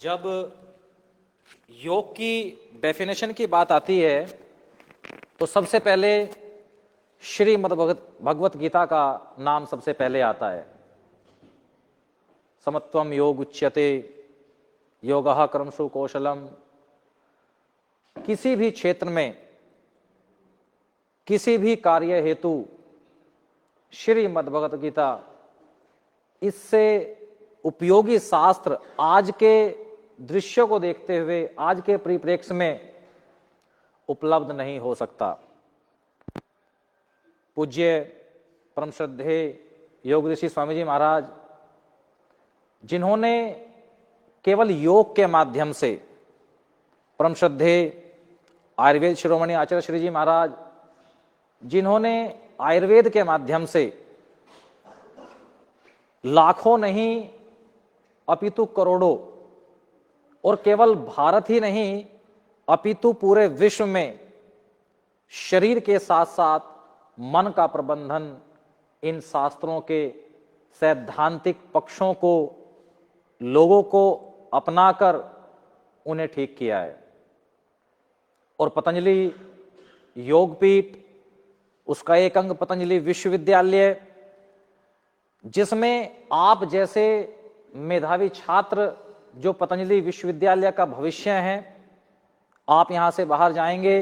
जब योग की डेफिनेशन की बात आती है तो सबसे पहले श्रीमद् भगवत गीता का नाम सबसे पहले आता है। समत्वम योग उच्यते योगः कर्मसु कौशलम। किसी भी क्षेत्र में किसी भी कार्य हेतु श्रीमद् भगवत गीता इससे उपयोगी शास्त्र आज के दृश्यों को देखते हुए आज के परिप्रेक्ष्य में उपलब्ध नहीं हो सकता। पूज्य परम श्रद्धेय योग ऋषि स्वामी जी महाराज, जिन्होंने केवल योग के माध्यम से, परम श्रद्धेय आयुर्वेद शिरोमणि आचार्य श्री जी महाराज, जिन्होंने आयुर्वेद के माध्यम से लाखों नहीं अपितु करोड़ों, और केवल भारत ही नहीं अपितु पूरे विश्व में शरीर के साथ साथ मन का प्रबंधन, इन शास्त्रों के सैद्धांतिक पक्षों को लोगों को अपनाकर उन्हें ठीक किया है। और पतंजलि योगपीठ, उसका एक अंग पतंजलि विश्वविद्यालय, जिसमें आप जैसे मेधावी छात्र जो पतंजलि विश्वविद्यालय का भविष्य है, आप यहां से बाहर जाएंगे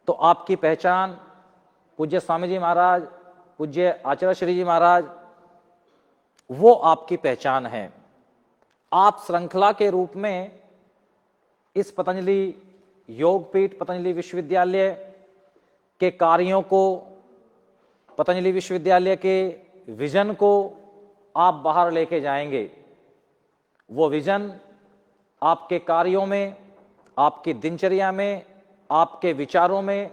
तो आपकी पहचान पूज्य स्वामी जी महाराज, पूज्य आचार्य श्री जी महाराज, वो आपकी पहचान है। आप श्रृंखला के रूप में इस पतंजलि योगपीठ, पतंजलि विश्वविद्यालय के कार्यों को, पतंजलि विश्वविद्यालय के विजन को आप बाहर लेके जाएंगे। वो विजन आपके कार्यों में, आपकी दिनचर्या में, आपके विचारों में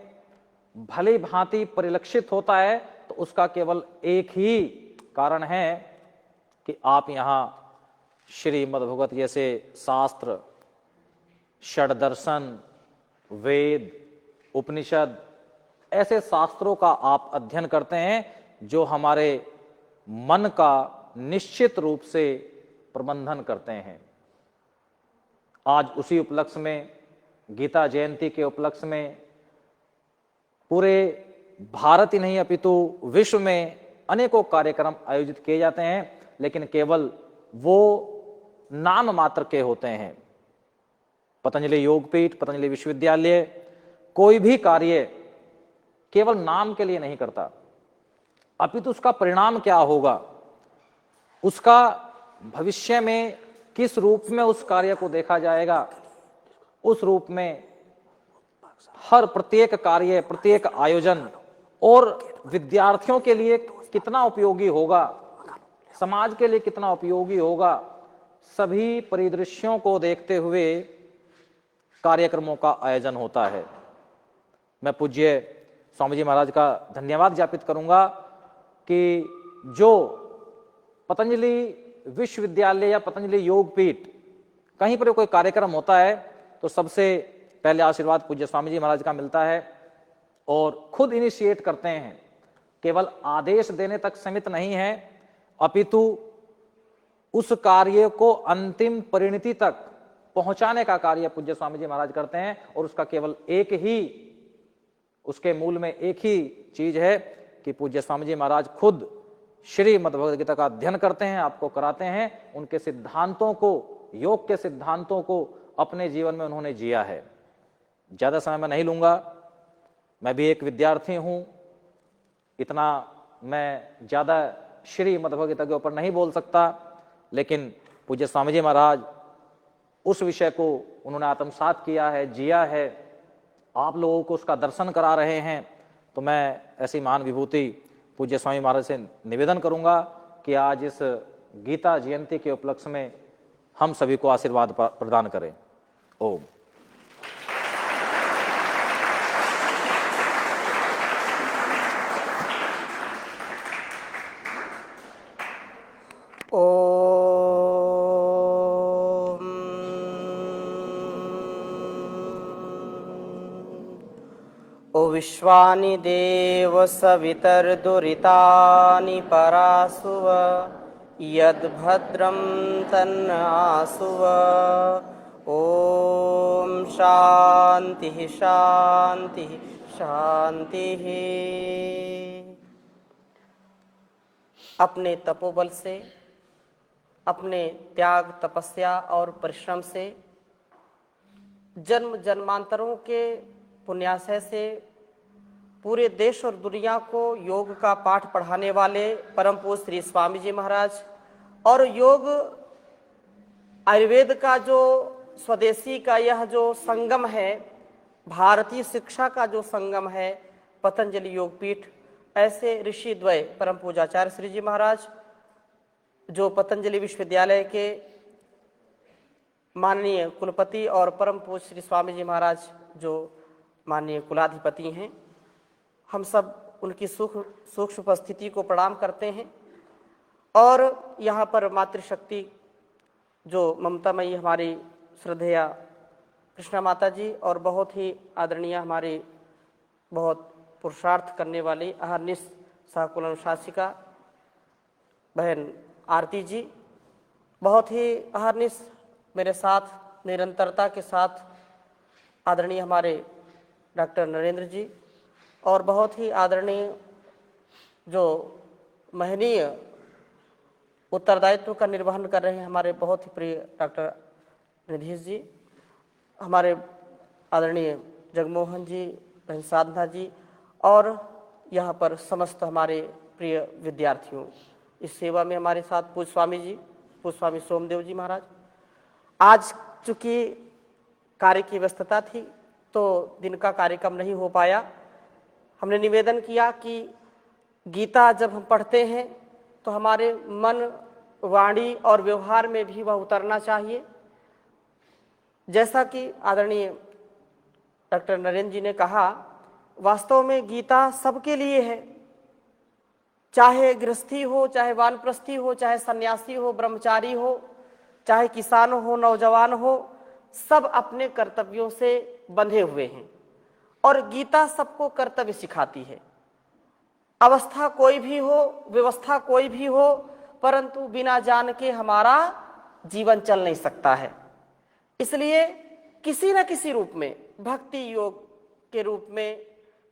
भली भांति परिलक्षित होता है, तो उसका केवल एक ही कारण है कि आप यहां श्रीमद् भगवत जैसे शास्त्र, षड्दर्शन, वेद, उपनिषद, ऐसे शास्त्रों का आप अध्ययन करते हैं जो हमारे मन का निश्चित रूप से प्रबंधन करते हैं। आज उसी उपलक्ष्य में, गीता जयंती के उपलक्ष्य में, पूरे भारत ही नहीं अपितु विश्व में अनेकों कार्यक्रम आयोजित किए जाते हैं, लेकिन केवल वो नाम मात्र के होते हैं। पतंजलि योगपीठ, पतंजलि विश्वविद्यालय कोई भी कार्य केवल नाम के लिए नहीं करता, अपितु उसका परिणाम क्या होगा, उसका भविष्य में किस रूप में उस कार्य को देखा जाएगा, उस रूप में हर प्रत्येक कार्य, प्रत्येक आयोजन और विद्यार्थियों के लिए कितना उपयोगी होगा, समाज के लिए कितना उपयोगी होगा, सभी परिदृश्यों को देखते हुए कार्यक्रमों का आयोजन होता है। मैं पूज्य स्वामी जी महाराज का धन्यवाद ज्ञापित करूंगा कि जो पतंजलि विश्वविद्यालय या पतंजलि योगपीठ कहीं पर कोई कार्यक्रम होता है तो सबसे पहले आशीर्वाद पूज्य स्वामी जी महाराज का मिलता है और खुद इनिशिएट करते हैं। केवल आदेश देने तक सीमित नहीं है, अपितु उस कार्य को अंतिम परिणति तक पहुंचाने का कार्य पूज्य स्वामी जी महाराज करते हैं। और उसका केवल एक ही, उसके मूल में एक ही चीज है कि पूज्य स्वामी जी महाराज खुद श्रीमद् भगवत गीता का अध्ययन करते हैं, आपको कराते हैं, उनके सिद्धांतों को, योग के सिद्धांतों को अपने जीवन में उन्होंने जिया है। ज्यादा समय मैं नहीं लूंगा, मैं भी एक विद्यार्थी हूं, इतना मैं ज्यादा श्रीमद् भगवत गीता के ऊपर नहीं बोल सकता, लेकिन पूज्य स्वामी जी महाराज उस विषय को उन्होंने आत्मसात किया है, जिया है, आप लोगों को उसका दर्शन करा रहे हैं। तो मैं ऐसी महान विभूति पूज्य स्वामी महाराज से निवेदन करूंगा कि आज इस गीता जयंती के उपलक्ष्य में हम सभी को आशीर्वाद प्रदान करें। ओम। ओ विश्वानि देव सवितर्दुरितानि परासुव यद्भद्रं तन्नासुव शांति शांति शांति। अपने तपोबल से, अपने त्याग, तपस्या और परिश्रम से, जन्म जन्मांतरों के पुण्याशय से पूरे देश और दुनिया को योग का पाठ पढ़ाने वाले परम पूज्य श्री स्वामी जी महाराज और योग आयुर्वेद का जो स्वदेशी का यह जो संगम है, भारतीय शिक्षा का जो संगम है, पतंजलि योगपीठ, ऐसे ऋषि द्वय परम पूज्याचार्य श्री जी महाराज जो पतंजलि विश्वविद्यालय के माननीय कुलपति और परम पूज्य श्री स्वामी जी महाराज जो माननीय कुलाधिपति हैं, हम सब उनकी सूक्ष्म उपस्थिति को प्रणाम करते हैं। और यहाँ पर मातृशक्ति जो ममतामयी हमारी श्रद्धेया कृष्णा माता जी और बहुत ही आदरणीय हमारी बहुत पुरुषार्थ करने वाली अहर्निश सहकुल अनुशासिका बहन आरती जी, बहुत ही अहर्निश मेरे साथ निरंतरता के साथ आदरणीय हमारे डॉक्टर नरेंद्र जी और बहुत ही आदरणीय जो महनीय उत्तरदायित्व का निर्वहन कर रहे हैं हमारे बहुत ही प्रिय डॉक्टर निधीश जी, हमारे आदरणीय जगमोहन जी, बहन साधना जी और यहाँ पर समस्त हमारे प्रिय विद्यार्थियों। इस सेवा में हमारे साथ पूज्य स्वामी जी, पूज्य स्वामी सोमदेव जी महाराज। आज चूँकि कार्य की व्यस्तता थी तो दिन का कार्यक्रम नहीं हो पाया। हमने निवेदन किया कि गीता जब हम पढ़ते हैं तो हमारे मन, वाणी और व्यवहार में भी वह उतरना चाहिए। जैसा कि आदरणीय डॉक्टर नरेंद्र जी ने कहा, वास्तव में गीता सबके लिए है, चाहे गृहस्थी हो, चाहे वानप्रस्थी हो, चाहे सन्यासी हो, ब्रह्मचारी हो, चाहे किसान हो, नौजवान हो, सब अपने कर्तव्यों से बंधे हुए हैं और गीता सबको कर्तव्य सिखाती है। अवस्था कोई भी हो, व्यवस्था कोई भी हो, परंतु बिना जान के हमारा जीवन चल नहीं सकता है। इसलिए किसी न किसी रूप में, भक्ति योग के रूप में,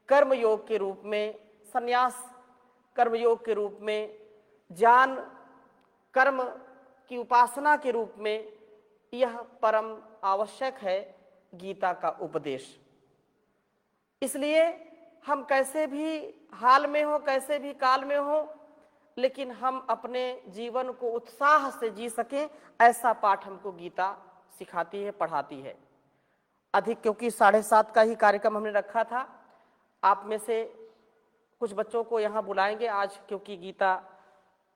कर्म योग के रूप में, संन्यास कर्म योग के रूप में, ज्ञान कर्म की उपासना के रूप में, यह परम आवश्यक है गीता का उपदेश। इसलिए हम कैसे भी हाल में हो, कैसे भी काल में हो, लेकिन हम अपने जीवन को उत्साह से जी सकें, ऐसा पाठ हमको गीता सिखाती है, पढ़ाती है। अधिक क्योंकि 7:30 का ही कार्यक्रम हमने रखा था। आप में से कुछ बच्चों को यहाँ बुलाएंगे आज, क्योंकि गीता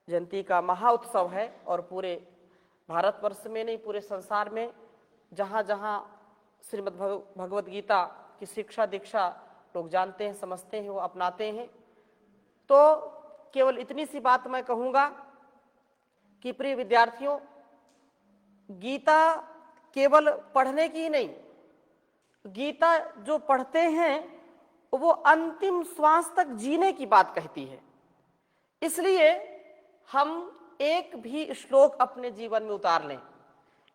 जयंती का महा उत्सव है और पूरे भारतवर्ष में नहीं, पूरे संसार में जहाँ जहाँ श्रीमद् भगवद गीता की शिक्षा दीक्षा लोग जानते हैं, समझते हैं, वो अपनाते हैं। तो केवल इतनी सी बात मैं कहूँगा कि प्रिय विद्यार्थियों, गीता केवल पढ़ने की ही नहीं, गीता जो पढ़ते हैं वो अंतिम श्वास तक जीने की बात कहती है। इसलिए हम एक भी श्लोक अपने जीवन में उतार लें,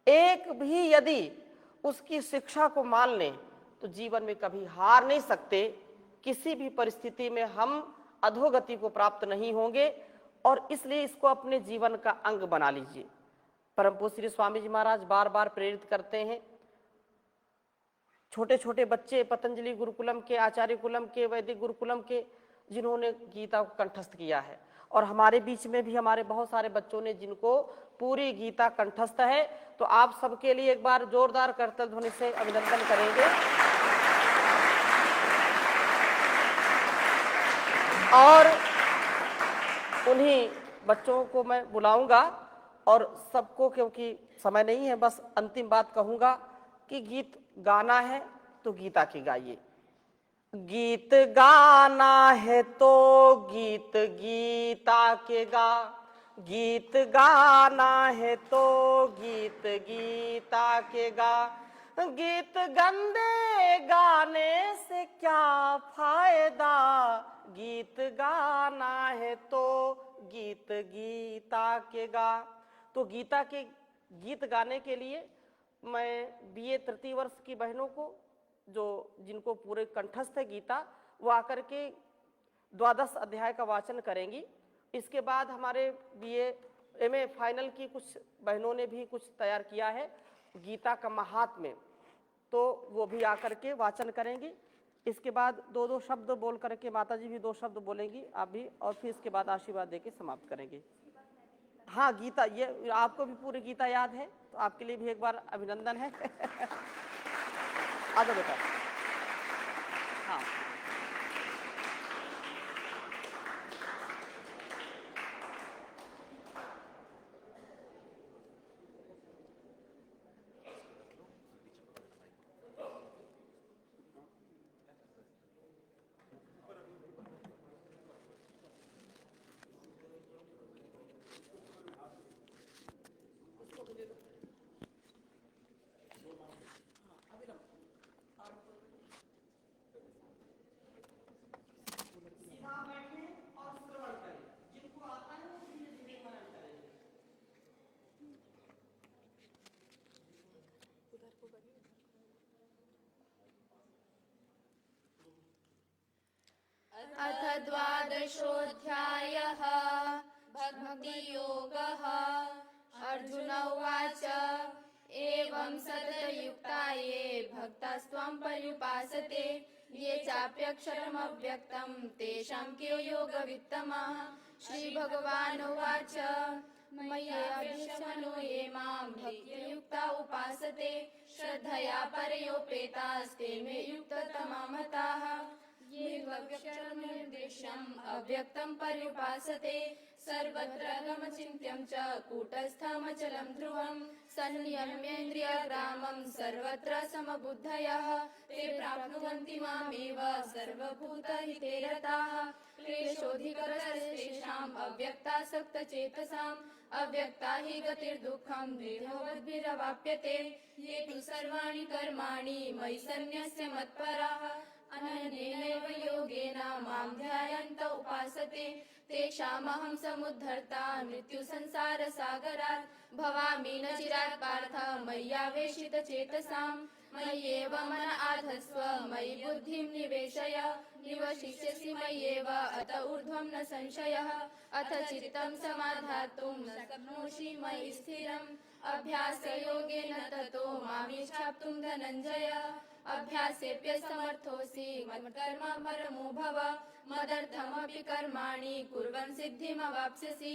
एक भी यदि उसकी शिक्षा को मान लें तो जीवन में कभी हार नहीं सकते। किसी भी परिस्थिति में हम अधोगति को प्राप्त नहीं होंगे और इसलिए इसको अपने जीवन का अंग बना लीजिए। परम पूज्य श्री स्वामी जी महाराज बार बार प्रेरित करते हैं। छोटे छोटे बच्चे पतंजलि गुरुकुलम के, आचार्य कुलम के, वैदिक गुरुकुलम के, जिन्होंने गीता को कंठस्थ किया है, और हमारे बीच में भी हमारे बहुत सारे बच्चों ने जिनको पूरी गीता कंठस्थ है। तो आप सबके लिए एक बार जोरदार करतल ध्वनि से अभिनंदन करेंगे और उन्हीं बच्चों को मैं बुलाऊंगा और सबको, क्योंकि समय नहीं है, बस अंतिम बात कहूंगा कि गीत गाना है तो गीता की गाइए। गीत गाना है तो गीत गीता के गा, गीत गाना है तो गीत गीता के गा। गीत गंदे गाने से क्या फायदा, गीत गाना है तो गीत गीता के गा। तो गीता के गीत गाने के लिए मैं बीए तृतीय वर्ष की बहनों को जो जिनको पूरे कंठस्थ है गीता, वो आकर के द्वादश अध्याय का वाचन करेंगी। इसके बाद हमारे बीए एमए फाइनल की कुछ बहनों ने भी कुछ तैयार किया है गीता का महात्म्य, तो वो भी आकर के वाचन करेंगी। इसके बाद दो दो शब्द बोल करके माता जी भी दो शब्द बोलेंगी, आप भी, और फिर इसके बाद आशीर्वाद देके समाप्त करेंगे। हाँ, गीता, ये आपको भी पूरी गीता याद है, तो आपके लिए भी एक बार अभिनंदन है। आ जाओ बेटा। हाँ, अथ द्वादशोऽध्यायः भक्तियोगः। अर्जुन उवाच एवं सततयुक्ता ये भक्तास्त्वां पर्युपासते ये चाप्यक्षरमव्यक्तं तेषां के योगवित्तमः। श्रीभगवानुवाच मय्याभिष्मनो ये मां भक्तियुक्ता उपासते श्रद्धया परयोपेतास्ते मे युक्ततमा मताः। ये त्वक्षरनिर्देशम् अव्यक्तं पर्युपासते सर्वत्र गमचिन्त्यं च कूटस्थमचलं ध्रुवं संयम्येन्द्रियग्रामं सर्वत्र समबुद्धयः ते प्राप्नुवन्ति मामेव सर्वभूतहिते रताः। क्लेशोऽधिकतरस्तेषाम् अव्यक्तासक्तचेतसाम् अव्यक्ता हि गतिर्दुःखं द्विधोऽभिरवाप्यते। ये तु सर्वाणि कर्माणि मयि सन्न्यस्य मत्पराः अनन्येनैव योगेन मां ध्यायन्त उपासते तेषामहं समुद्धर्ता मृत्युसंसारसागरात् भवामि न चिरात् पार्थ मय्यावेशितचेतसाम्। मय्येव मन आधस्व मयि बुद्धिं निवेशय निवशिष्यसि मय्येव अत ऊर्ध्वं न संशयः। अथ चित्तं समाधातुं न शक्नोषि मयि स्थिरम् अभ्यासयोगेन ततो मामिच्छाप्तुं धनञ्जय। अभ्यासेऽप्यसमर्थोऽसि मत्कर्म परमो भव मदर्थमपि कर्माणि कुर्वन् सिद्धिमवाप्स्यसि।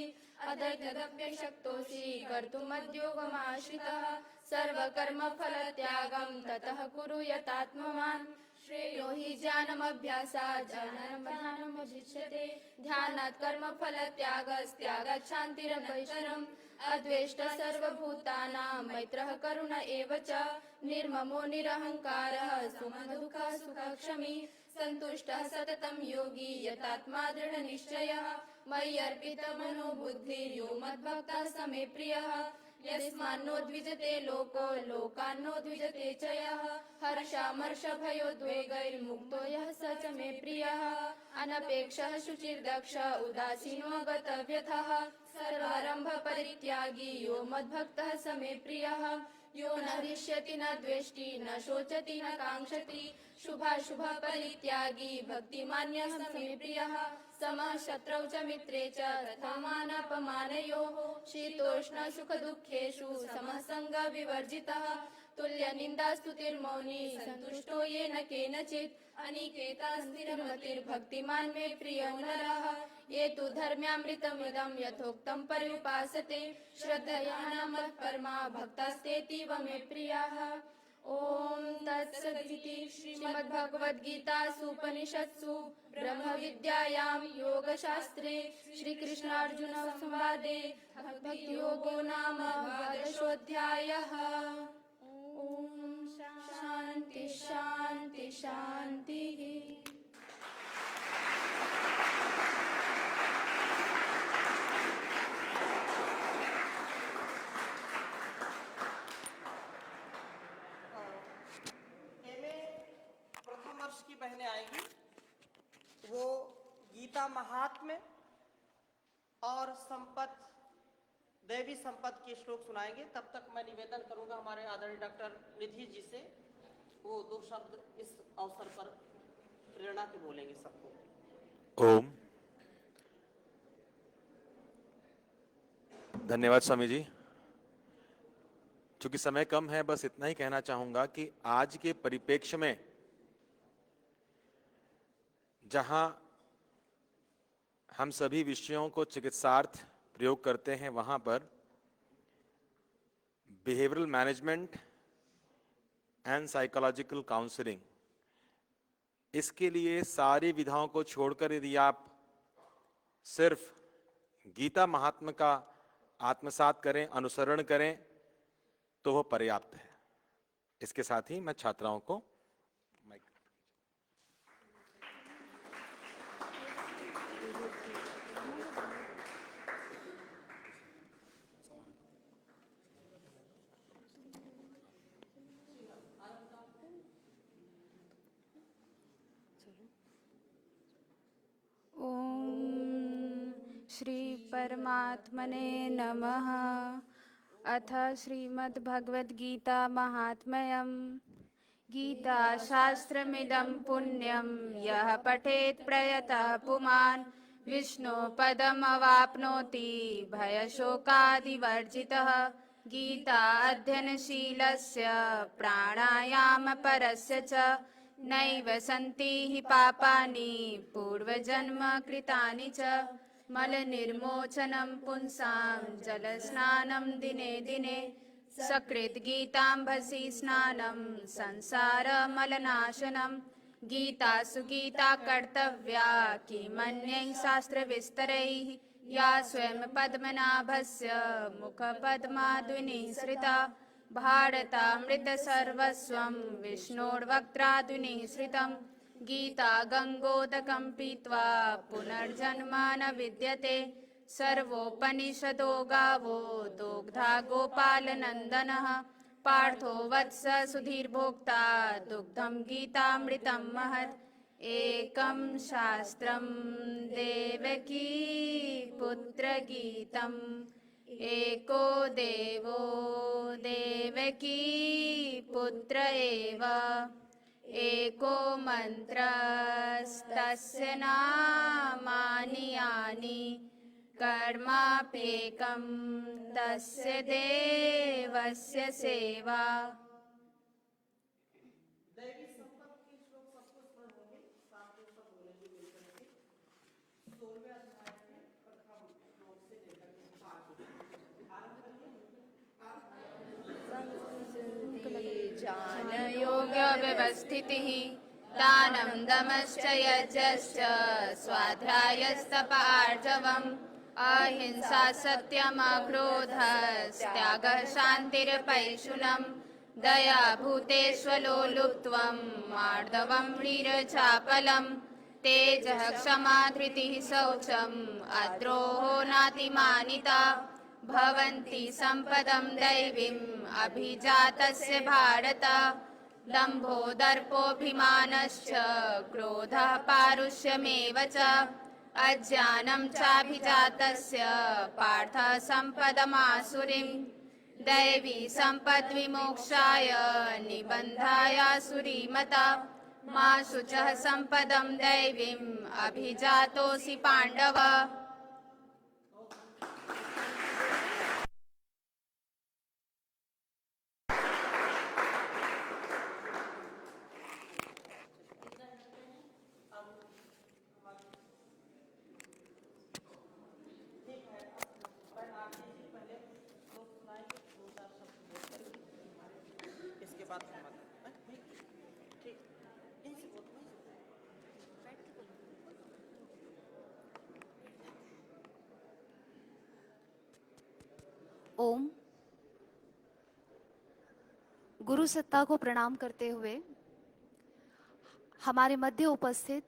अदर्थदप्यशक्तोऽसि कर्तुमद्योगमाश्रितः सर्वकर्मफलत्यागं ततः कुरु यतात्मवान्। श्रेयो हि ज्ञानमभ्यासात् ज्ञानमधिष्यते ध्यानात् कर्मफलत्यागस्त्यागात् शान्तिरनैतरम्। अद्वेष्टः सर्वभूतानां मैत्रः करुण एव च निर्ममो निरहङ्कारः सुमदुःखः सुखक्षमी सन्तुष्टः सततं योगी यतात्मा दृढनिश्चयः। मयि अर्पितमनो बुद्धिर्यो मद्भक्तः स मे प्रियः। यस्मान्नो द्विजते लोको लोकान्नो द्विजते च यः हर्षामर्षभयोद्वेगैर्मुक्तो यः स च मे प्रियः। अनपेक्षः शुचिर्दक्ष उदासीनो गतव्यथः सर्वारम्भ परित्यागी यो मद्भक्तः स मे प्रियः। यो न हृष्यति न द्वेष्टि न शोचति न काङ्क्षति शुभाशुभ परित्यागी भक्तिमान्यः स मे प्रियः। समः शत्रौ च मित्रे च तथा मानापमानयोः शीतोष्ण सुख दुःखेषु समः संगः विवर्जितः। तुल्यनिन्दास्तुतिर्मौनी सन्तुष्टो येन केनचित् अनिकेतः स्थिरमतिर्भक्तिमान् मे प्रियो नरः। ये तु धर्म्यामृतमिदं यथोक्तं पर्युपासते श्रद्धया न मत्परमा भक्तास्तेतीव मे प्रियाः। ओम तत्सदिति श्रीमद्भगवद्गीतासु उपनिषत्सु ब्रह्मविद्यायां योगशास्त्रे श्रीकृष्णार्जुन संवादे भक्तियोगो नाम द्वादशोऽध्यायः। ओम शांति शांति शांतिः। प्रथम वर्ष की बहनें आएंगी, वो गीता महात्म्य और संपत दैवी संपद के श्लोक सुनाएंगे। तब तक मैं निवेदन करूंगा हमारे आदरणीय डॉक्टर निधि जी से, वो 2 शब्द इस अवसर पर प्रेरणा के बोलेंगे सबको। ओम। धन्यवाद स्वामी जी। चूंकि समय कम है, बस इतना ही कहना चाहूंगा कि आज के परिप्रेक्ष्य में जहां हम सभी विषयों को चिकित्सार्थ प्रयोग करते हैं, वहां पर behavioural management and psychological counselling, इसके लिए सारी विधाओं को छोड़कर यदि आप सिर्फ गीता महात्म्य का आत्मसात करें, अनुसरण करें, तो वह पर्याप्त है। इसके साथ ही मैं छात्राओं को ओम श्री परमात्मने नमः। अथ श्रीमद्भगवद्गीता महात्म्यम्। गीता शास्त्रमिदं पुण्यं यः पठेत् प्रयतः पुमान् विष्णु पदमवाप्नोति भयशोकादिवर्जितः। गीता अध्ययनशीलस्य प्राणायामपरस्य च नैव सन्ति हि पापानि पूर्वजन्म कृतानि च। मलनिर्मोचनं पुंसां जलस्नानं दिने दिने सकृत् गीताम्भसि स्नानं संसारमलनाशनं। गीतासु गीता कर्तव्या किमन्यैः शास्त्रविस्तरैः या स्वयं पद्मनाभस्य मुखपद्माद्विनिःसृता। भारतामृतसर्वस्वं विष्णोर्वक्त्राद्विनिःसृतं। गीता गङ्गोदकं पीत्वा पुनर्जन्म न विद्यते। सर्वोपनिषदो गावो दोग्धा गोपालनन्दनः। पार्थो वत्स सुधीर्भोक्ता दुग्धं गीतामृतं महत्। एकं शास्त्रं देवकी पुत्रगीतम् एको देवो देवकी पुत्र एव। एको मन्त्रस्तस्य नामानि यानि कर्माप्येकं तस्य देवस्य सेवा। योग व्यवस्थितिः दानं दमश्च यज्ञश्च स्वाध्यायस्तप आर्जवम्। अहिंसा सत्यमक्रोधस्त्यागः शान्तिरपैशुनम्। दया भूतेष्वलोलुप्त्वं मार्दवं ह्रीरचापलम्। तेजः क्षमा धृतिः शौचम् अद्रोहो नातिमानिता। भवन्ति सम्पदं दैवीम् अभिजातस्य भारत। दम्भो दर्पोऽभिमानश्च क्रोधः पारुष्यमेव च। अज्ञानं चाभिजातस्य पार्थ सम्पदमासुरीम्। दैवी सम्पद्विमोक्षाय निबन्धायासुरीमता। मा शुचः सम्पदं दैवीम् अभिजातोऽसि पाण्डव। इसके बाद ठीक ओम। गुरु सत्ता को प्रणाम करते हुए हमारे मध्य उपस्थित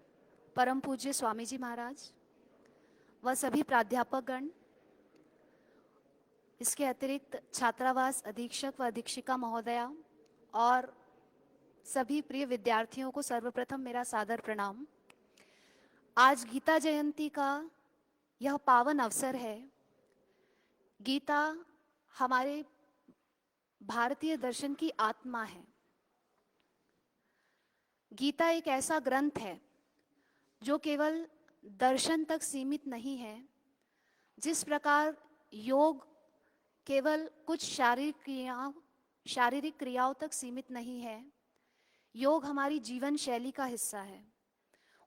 परम पूज्य स्वामी जी महाराज व सभी प्राध्यापकगण, इसके अतिरिक्त छात्रावास अधीक्षक व अधीक्षिका महोदया और सभी प्रिय विद्यार्थियों को सर्वप्रथम मेरा सादर प्रणाम। आज गीता जयंती का यह पावन अवसर है। गीता हमारे भारतीय दर्शन की आत्मा है। गीता एक ऐसा ग्रंथ है जो केवल दर्शन तक सीमित नहीं है। जिस प्रकार योग केवल कुछ शारीरिक क्रियाओं तक सीमित नहीं है, योग हमारी जीवन शैली का हिस्सा है।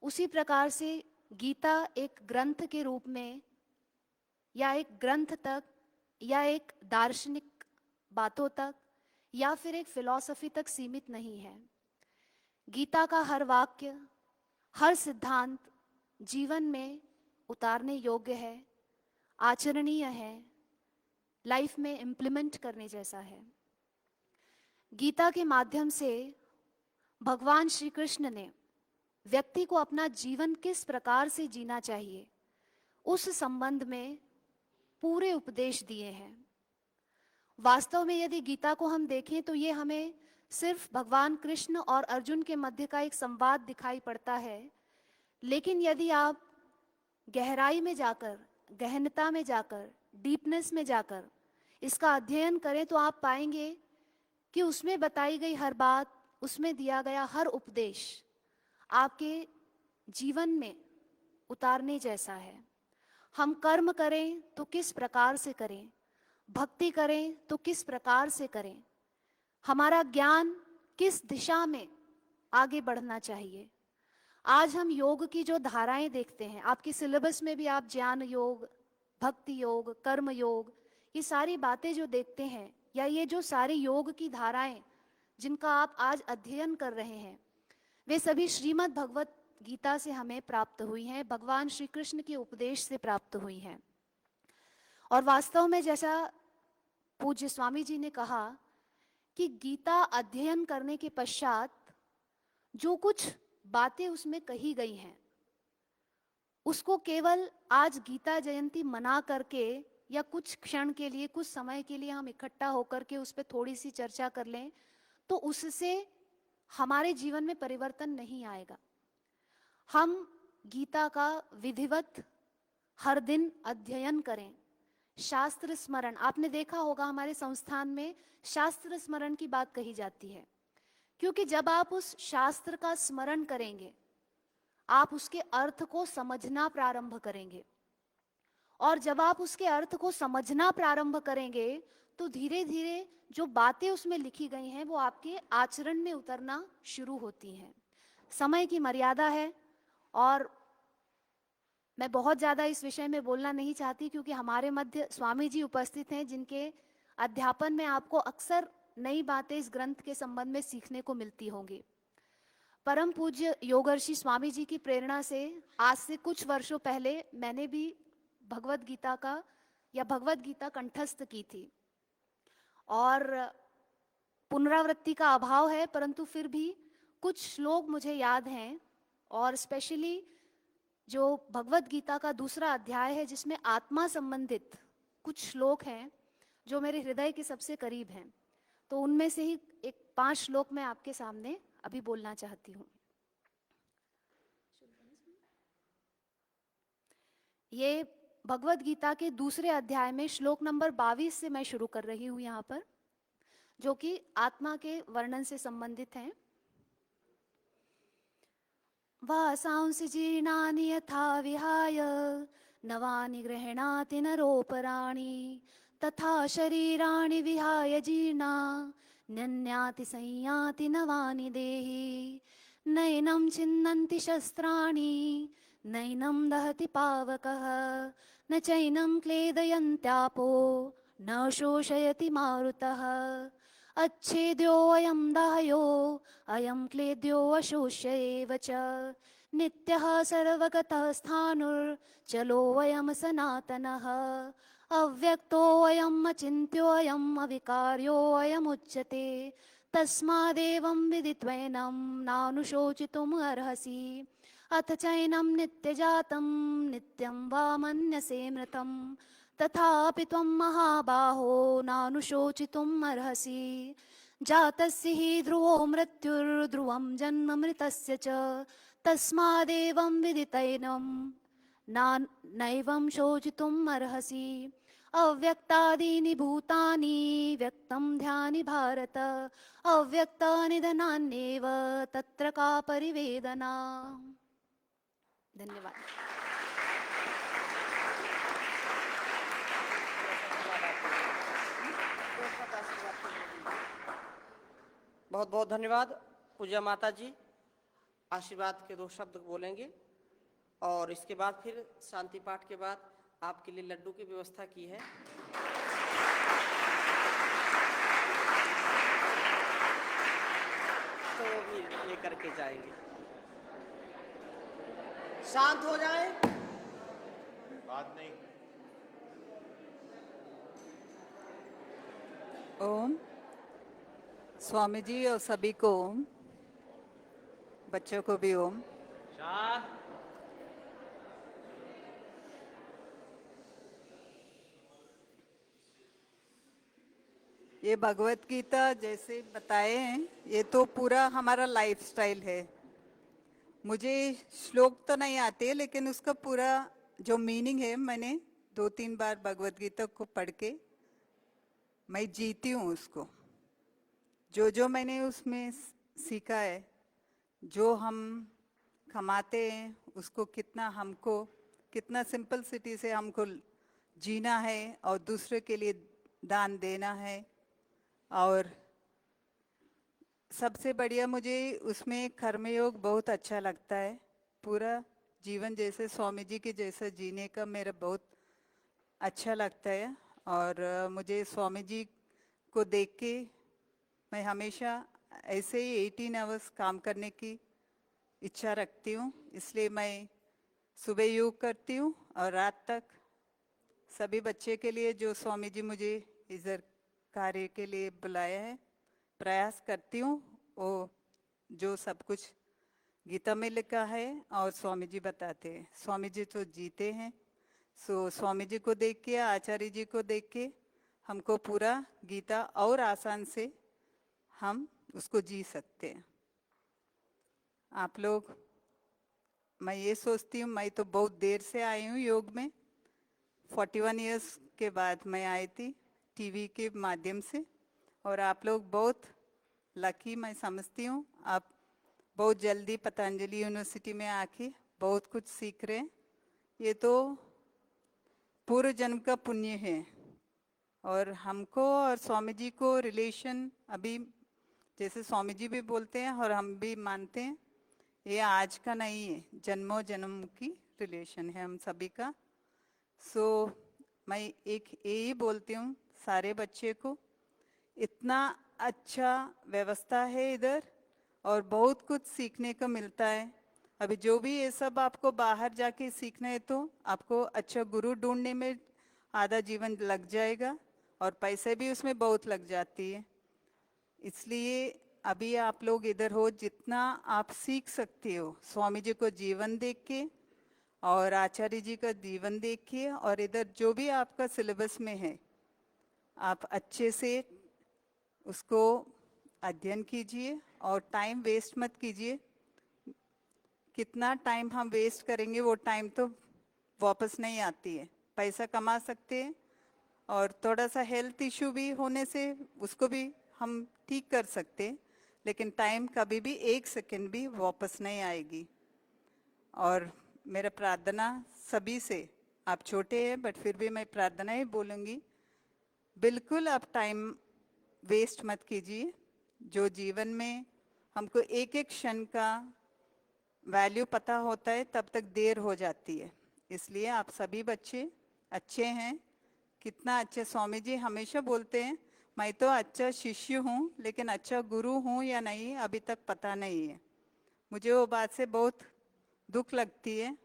उसी प्रकार से गीता एक ग्रंथ के रूप में या एक ग्रंथ तक या एक दार्शनिक बातों तक या फिर एक फिलॉसफी तक सीमित नहीं है। गीता का हर वाक्य, हर सिद्धांत जीवन में उतारने योग्य है, आचरणीय है, लाइफ में इम्प्लीमेंट करने जैसा है। गीता के माध्यम से भगवान श्री कृष्ण ने व्यक्ति को अपना जीवन किस प्रकार से जीना चाहिए उस संबंध में पूरे उपदेश दिए हैं। वास्तव में यदि गीता को हम देखें तो ये हमें सिर्फ भगवान कृष्ण और अर्जुन के मध्य का एक संवाद दिखाई पड़ता है, लेकिन यदि आप गहराई में जाकर, गहनता में जाकर, डीपनेस में जाकर इसका अध्ययन करें तो आप पाएंगे कि उसमें बताई गई हर बात, उसमें दिया गया हर उपदेश आपके जीवन में उतारने जैसा है। हम कर्म करें तो किस प्रकार से करें, भक्ति करें तो किस प्रकार से करें, हमारा ज्ञान किस दिशा में आगे बढ़ना चाहिए। आज हम योग की जो धाराएं देखते हैं, आपके सिलेबस में भी आप ज्ञान योग, भक्ति योग, कर्म योग, ये सारी बातें जो देखते हैं, या ये जो सारी योग की धाराएं जिनका आप आज अध्ययन कर रहे हैं, वे सभी श्रीमद् भगवत गीता से हमें प्राप्त हुई हैं, भगवान श्री कृष्ण के उपदेश से प्राप्त हुई हैं। और वास्तव में जैसा पूज्य स्वामी जी ने कहा कि गीता अध्ययन करने के पश्चात जो कुछ बातें उसमें कही गई हैं उसको केवल आज गीता जयंती मना करके या कुछ क्षण के लिए, कुछ समय के लिए हम इकट्ठा होकर के उस पर थोड़ी सी चर्चा कर लें तो उससे हमारे जीवन में परिवर्तन नहीं आएगा। हम गीता का विधिवत हर दिन अध्ययन करें, शास्त्र स्मरण। आपने देखा होगा हमारे संस्थान में शास्त्र स्मरण की बात कही जाती है, क्योंकि जब आप उस शास्त्र का स्मरण करेंगे आप उसके अर्थ को समझना प्रारंभ करेंगे, और जब आप उसके अर्थ को समझना प्रारंभ करेंगे तो धीरे धीरे जो बातें उसमें लिखी गई हैं वो आपके आचरण में उतरना शुरू होती हैं। समय की मर्यादा है और मैं बहुत ज़्यादा इस विषय में बोलना नहीं चाहती, क्योंकि हमारे मध्य स्वामी जी उपस्थित हैं जिनके अध्यापन में आपको अक्सर नई बातें इस ग्रंथ के संबंध में सीखने को मिलती होंगी। परम पूज्य योगर्षि स्वामी जी की प्रेरणा से आज से कुछ वर्षों पहले मैंने भी भगवत गीता कंठस्थ की थी, और पुनरावृत्ति का अभाव है परंतु फिर भी कुछ श्लोक मुझे याद हैं, और स्पेशली जो भगवत गीता का दूसरा अध्याय है जिसमें आत्मा संबंधित कुछ श्लोक हैं जो मेरे हृदय के सबसे करीब हैं। तो उनमें से ही एक 5 श्लोक मैं आपके सामने अभी बोलना चाहती हूँ। ये भगवत गीता के दूसरे अध्याय में श्लोक नंबर 22 से मैं शुरू कर रही हूँ यहाँ पर, जो कि आत्मा के वर्णन से संबंधित हैं। वासांसि जीर्णानि यथा विहाय नवानि गृह्णाति नरोपराणि तथा शरीराणि विहाय जीर्णा नन्याति संयाति नवानि देहि नैनं छिन्नन्ति शस्त्राणि नैनं दहति पावकः न चैनं क्लेदयन्त्यापो न शोषयति मारुतः अच्छेद्योऽयं दाह्यो अयं क्लेद्यो अशोष्य एव च नित्यः सर्वगतः स्थाणुर्चलोऽयं सनातनः अव्यक्तोऽयम् अचिन्त्योऽयम् अविकार्योऽयमुच्यते तस्मादेवं विदित्वैनं नानुशोचितुम् अर्हसि अथ चैनं नित्यजातं नित्यं वा मन्यसे मृतं तथापि त्वं महाबाहो नानुशोचितुम् अर्हसि जातस्य हि ध्रुवो मृत्युर्ध्रुवं जन्म मृतस्य च तस्मादेवं विदितैनं नैवं शोचितुम् अर्हसि अव्यक्तादीनि भूतानि व्यक्तं ध्यानि भारत अव्यक्तानि धनान्येव तत्र का परिवेदना। धन्यवाद। बहुत बहुत धन्यवाद। पूजा माता जी आशीर्वाद के 2 शब्द बोलेंगे और इसके बाद फिर शांति पाठ के बाद आपके लिए लड्डू की व्यवस्था की है। तो भी लेकर के जाएंगे। शांत हो जाए। बात नहीं। ओम। स्वामी जी और सभी को ओम, बच्चों को भी ओम। शांत। ये भगवत गीता जैसे बताए हैं, ये तो पूरा हमारा लाइफस्टाइल है। मुझे श्लोक तो नहीं आते, लेकिन उसका पूरा जो मीनिंग है, मैंने 2-3 बार भगवत गीता को पढ़ के मैं जीती हूँ उसको। जो मैंने उसमें सीखा है, जो हम कमाते हैं उसको कितना सिंपलिसिटी से हमको जीना है और दूसरे के लिए दान देना है। और सबसे बढ़िया मुझे उसमें कर्मयोग बहुत अच्छा लगता है। पूरा जीवन जैसे स्वामी जी के जैसा जीने का मेरा बहुत अच्छा लगता है। और मुझे स्वामी जी को देख के मैं हमेशा ऐसे ही 18 आवर्स काम करने की इच्छा रखती हूँ। इसलिए मैं सुबह योग करती हूँ और रात तक सभी बच्चे के लिए, जो स्वामी जी मुझे इधर कार्य के लिए बुलाया है, प्रयास करती हूँ। वो जो सब कुछ गीता में लिखा है और स्वामी जी बताते हैं, स्वामी जी तो जीते हैं। सो स्वामी जी को देख के, आचार्य जी को देख के हमको पूरा गीता और आसान से हम उसको जी सकते हैं। आप लोग, मैं ये सोचती हूँ, मैं तो बहुत देर से आई हूँ योग में। 41 इयर्स के बाद मैं आई थी टीवी के माध्यम से, और आप लोग बहुत लकी मैं समझती हूँ। आप बहुत जल्दी पतंजलि यूनिवर्सिटी में आके बहुत कुछ सीख रहे हैं। ये तो पूर्व जन्म का पुण्य है। और हमको और स्वामी जी को रिलेशन अभी, जैसे स्वामी जी भी बोलते हैं और हम भी मानते हैं, ये आज का नहीं है, जन्मों जन्म की रिलेशन है हम सभी का। सो मैं एक यही बोलती हूँ सारे बच्चे को, इतना अच्छा व्यवस्था है इधर और बहुत कुछ सीखने को मिलता है। अभी जो भी ये सब आपको बाहर जाके सीखना है तो आपको अच्छा गुरु ढूंढने में आधा जीवन लग जाएगा और पैसे भी उसमें बहुत लग जाती है। इसलिए अभी आप लोग इधर हो, जितना आप सीख सकते हो स्वामी जी को जीवन देख के और आचार्य जी का जीवन देख के, और इधर जो भी आपका सिलेबस में है आप अच्छे से उसको अध्ययन कीजिए और टाइम वेस्ट मत कीजिए। कितना टाइम हम वेस्ट करेंगे वो टाइम तो वापस नहीं आती है। पैसा कमा सकते हैं और थोड़ा सा हेल्थ इशू भी होने से उसको भी हम ठीक कर सकते हैं, लेकिन टाइम कभी भी 1 सेकंड भी वापस नहीं आएगी। और मेरा प्रार्थना सभी से, आप छोटे हैं बट फिर भी मैं प्रार्थना ही बोलूँगी, बिल्कुल आप टाइम वेस्ट मत कीजिए। जो जीवन में हमको एक एक क्षण का वैल्यू पता होता है तब तक देर हो जाती है। इसलिए आप सभी बच्चे अच्छे हैं। कितना अच्छे स्वामी जी हमेशा बोलते हैं, मैं तो अच्छा शिष्य हूँ लेकिन अच्छा गुरु हूँ या नहीं अभी तक पता नहीं है। मुझे वो बात से बहुत दुख लगती है,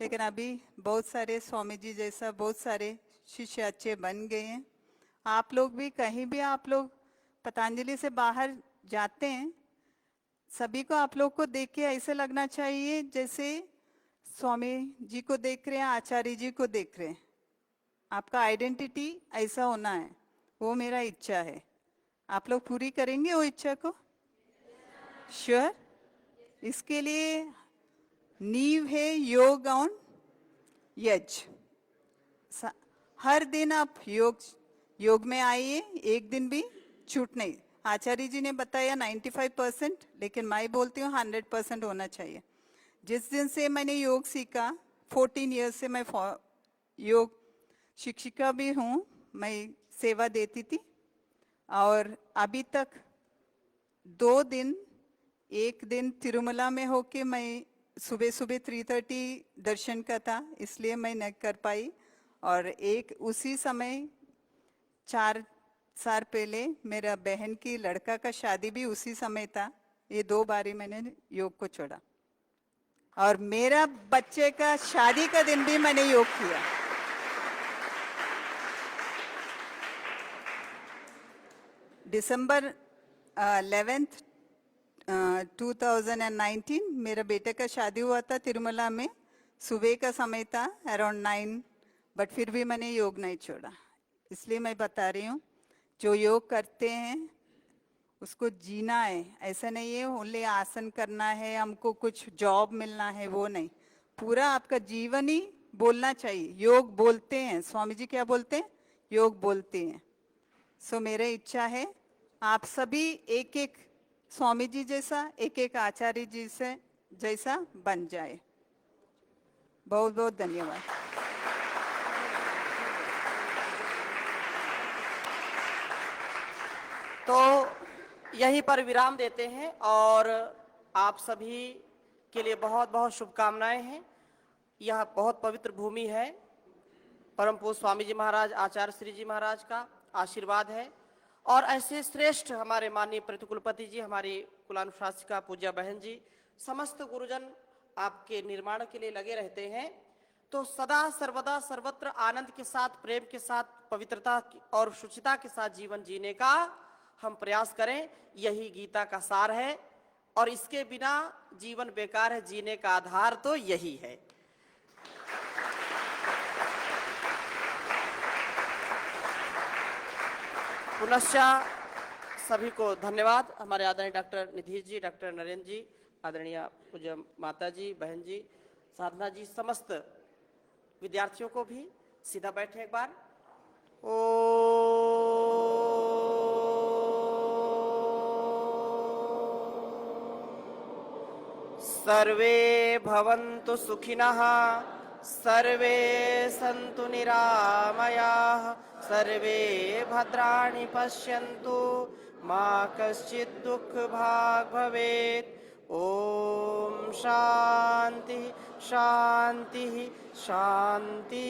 लेकिन अभी बहुत सारे स्वामी जी जैसा बहुत सारे शिष्य अच्छे बन गए हैं। आप लोग भी कहीं भी आप लोग पतंजलि से बाहर जाते हैं, सभी को आप लोग को देख के ऐसे लगना चाहिए जैसे स्वामी जी को देख रहे हैं, आचार्य जी को देख रहे हैं। आपका आइडेंटिटी ऐसा होना है, वो मेरा इच्छा है। आप लोग पूरी करेंगे वो इच्छा को? श्योर? इसके लिए नींव है योग और यज्ञ। हर दिन आप योग में आइए, एक दिन भी छूट नहीं। आचार्य जी ने बताया 95%, लेकिन मैं बोलती हूँ 100% होना चाहिए। जिस दिन से मैंने योग सीखा, 14 ईयर्स से मैं योग शिक्षिका भी हूँ, मैं सेवा देती थी। और अभी तक 2 दिन, एक दिन तिरुमला में होके मैं सुबह सुबह 3:30 दर्शन का था, इसलिए मैं नहीं कर पाई। और एक उसी समय 4 साल पहले मेरा बहन की लड़का का शादी भी उसी समय था। ये 2 बारी मैंने योग को छोड़ा। और मेरा बच्चे का शादी का दिन भी मैंने योग किया। दिसंबर 11th 2019 मेरा बेटे का शादी हुआ था तिरुमला में। सुबह का समय था, अराउंड 9, बट फिर भी मैंने योग नहीं छोड़ा। इसलिए मैं बता रही हूँ, जो योग करते हैं उसको जीना है। ऐसा नहीं है ओनली आसन करना है, हमको कुछ जॉब मिलना है, वो नहीं। पूरा आपका जीवन ही बोलना चाहिए। योग बोलते हैं, स्वामी जी क्या बोलते हैं? योग बोलते हैं। सो मेरा इच्छा है आप सभी एक एक स्वामी जी जैसा, एक एक आचार्य जी से जैसा बन जाए। बहुत बहुत धन्यवाद। तो यहीं पर विराम देते हैं और आप सभी के लिए बहुत बहुत शुभकामनाएं हैं। यह बहुत पवित्र भूमि है। परम पूज्य स्वामी जी महाराज, आचार्य श्री जी महाराज का आशीर्वाद है और ऐसे श्रेष्ठ हमारे माननीय प्रतिकुलपति जी, हमारी कुलानुशासिका पूज्या बहन जी, समस्त गुरुजन आपके निर्माण के लिए लगे रहते हैं। तो सदा सर्वदा सर्वत्र आनंद के साथ, प्रेम के साथ, पवित्रता और शुचिता के साथ जीवन जीने का हम प्रयास करें। यही गीता का सार है और इसके बिना जीवन बेकार है। जीने का आधार तो यही है। पुनश्च सभी को धन्यवाद। हमारे आदरणीय डॉक्टर निधीश जी, डॉक्टर नरेंद्र जी, आदरणीय पूज्य माता जी, बहन जी, साधना जी, समस्त विद्यार्थियों को भी। सीधा बैठे एक बार। सर्वे भवन्तु सुखिनः, सर्वे सन्तु निरामयाः, सर्वे भद्राणि पश्यन्तु, मा कश्चित् दुःखभाग् भवेत्। ओम शांति शांति शांति।